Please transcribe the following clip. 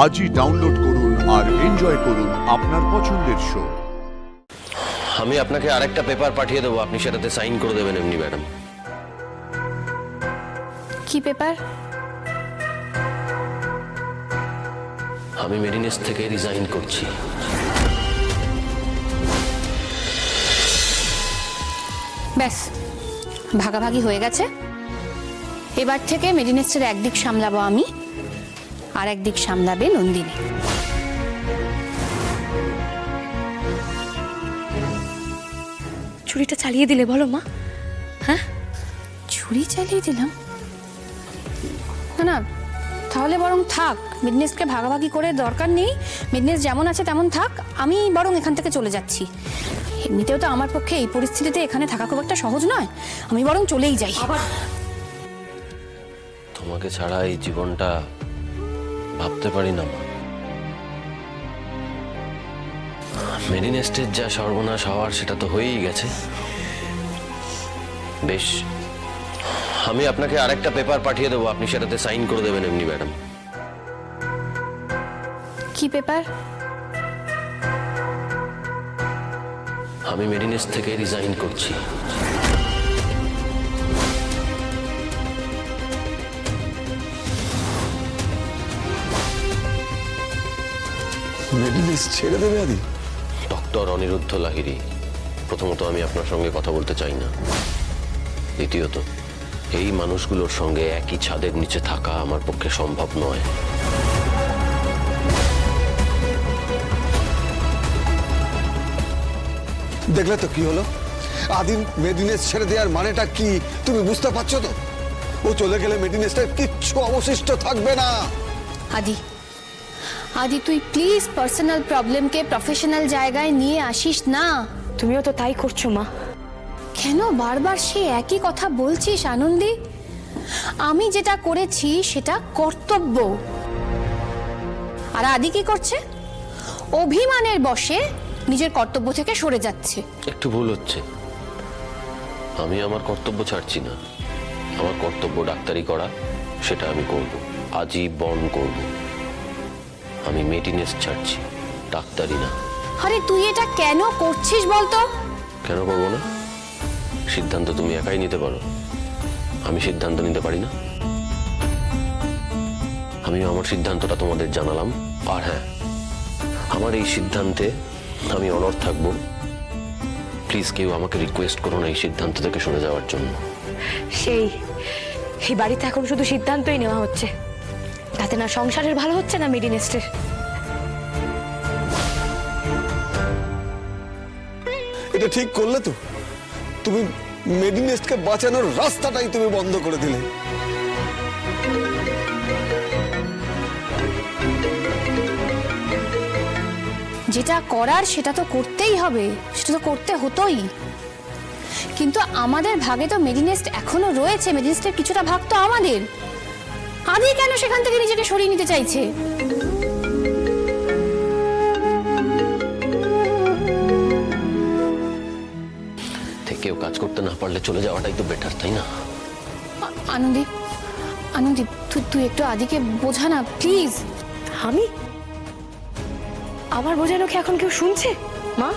আজই ডাউনলোড করুন আর এনজয় করুন আপনার পছন্দের শো। আমি আপনাকে আরেকটা পেপার পাঠিয়ে দেবো, আপনি সেটাতে সাইন করে দেবেন এমনি ম্যাডাম। কি পেপার? আমি মেডিনেস থেকে রিজাইন করছি। ব্যাস, ভাগাভাগি হয়ে গেছে। এবার থেকে মেডিনেসের একদিক সামলাবো আমি, আর একদিক সামলাবে নন্দিনী। ছুরিটা চালিয়ে দিলে বলো মা? হ্যাঁ, ছুরি চালিয়ে দিলাম? না না, তাহলে বরং থাক, মেডিনেসকে ভাগাভাগি করে দরকার নেই। মেডিনেস যেমন আছে তেমন থাক, আমি বরং এখান থেকে চলে যাচ্ছি। এমনিতেও তো আমার পক্ষে এই পরিস্থিতিতে এখানে থাকা খুব একটা সহজ নয়, আমি বরং চলেই যাই। তোমাকে ছাড়া এই জীবনটা ভাবতে পারি না মা। মেডিনেস্টের যা সর্বনাশ হওয়ার সেটা তো হয়েই গেছে। বেশ, আমি আপনাকে আরেকটা পেপার পাঠিয়ে দেবো, আপনি সেটাতে সাইন করে দেবেন এমনি ম্যাডাম। কি পেপার? আমি মেডিনেস থেকে রিজাইন করছি। মেডিনেস ছেড়ে দেবে আদি? ডক্টর অনিরুদ্ধ লাহিড়ী, প্রথমত আমি আপনার সঙ্গে কথা বলতে চাই না। দ্বিতীয়ত, এই মানুষগুলোর সঙ্গে একই ছাদের নিচে থাকা আমার পক্ষে সম্ভব নয়। দেখলে তো কি হলো? আদিম মেডিনেস ছেড়ে দেওয়ার মানেটা কি তুমি বুঝতে পারছো তো? ও চলে গেলে মেডিনেসটার কিচ্ছু অবশিষ্ট থাকবে না। আদি, আদি তুই প্লিজ পার্সোনাল প্রবলেমকে প্রফেশনাল জায়গায় নিয়ে আসিস না। তুমিও তো তাই করছো মা। কেন বারবার সে একই কথা বলছিস আনন্দী? আমি যেটা করেছি সেটা কর্তব্য। আর আদি কি করছে? অভিমানের বশে নিজের কর্তব্য থেকে সরে যাচ্ছে। একটু ভুল হচ্ছে। আমি আমার কর্তব্য ছাড়ছি না। আমার কর্তব্য ডাক্তারি করা, সেটা আমি করব, আজীবন করব। আমি মেডিনেস ছাড়ছি, ডাক্তারি না। আরে তুই এটা কেন করছিস বলতো? কেন করবো না? সিদ্ধান্ত তুমি একাই নিতে পারো, আমি সিদ্ধান্ত নিতে পারি না? আমি আমার সিদ্ধান্তটা তোমাদের জানালাম। আর হ্যাঁ, আমার এই সিদ্ধান্তে আমি অনড় থাকবো। প্লিজ কেউ আমাকে রিকোয়েস্ট করো না এই সিদ্ধান্ত থেকে সরে যাওয়ার জন্য। এই বাড়িতে এখন শুধু সিদ্ধান্তই নেওয়া হচ্ছে, তাতে না সংসারের ভালো হচ্ছে না মেডিনেস্টের। এটা ঠিক করলে তো? তুমি মেডিনেসকে বাঁচানোর রাস্তাটাই তুমি বন্ধ করে দিলে। যেটা করার সেটা তো করতেই হবে, সেটা তো করতে হতোই। কিন্তু আমাদের ভাগে তো মেডিনেস্ট এখনো রয়েছে, মেডিনেস্টের কিছুটা ভাগ তো আমাদের। আদি কেন সেখান থেকে নিজেকে সরিয়ে নিতে চাইছে? কেউ কাজ করতে না পারলে চলে যাওয়াটাই তো বেটার, তাই না? আনন্দী, আনন্দী তুই একটু আদিকে বোঝা না প্লিজ। আমি? আমার বোঝানো কি এখন কেউ শুনছে মা?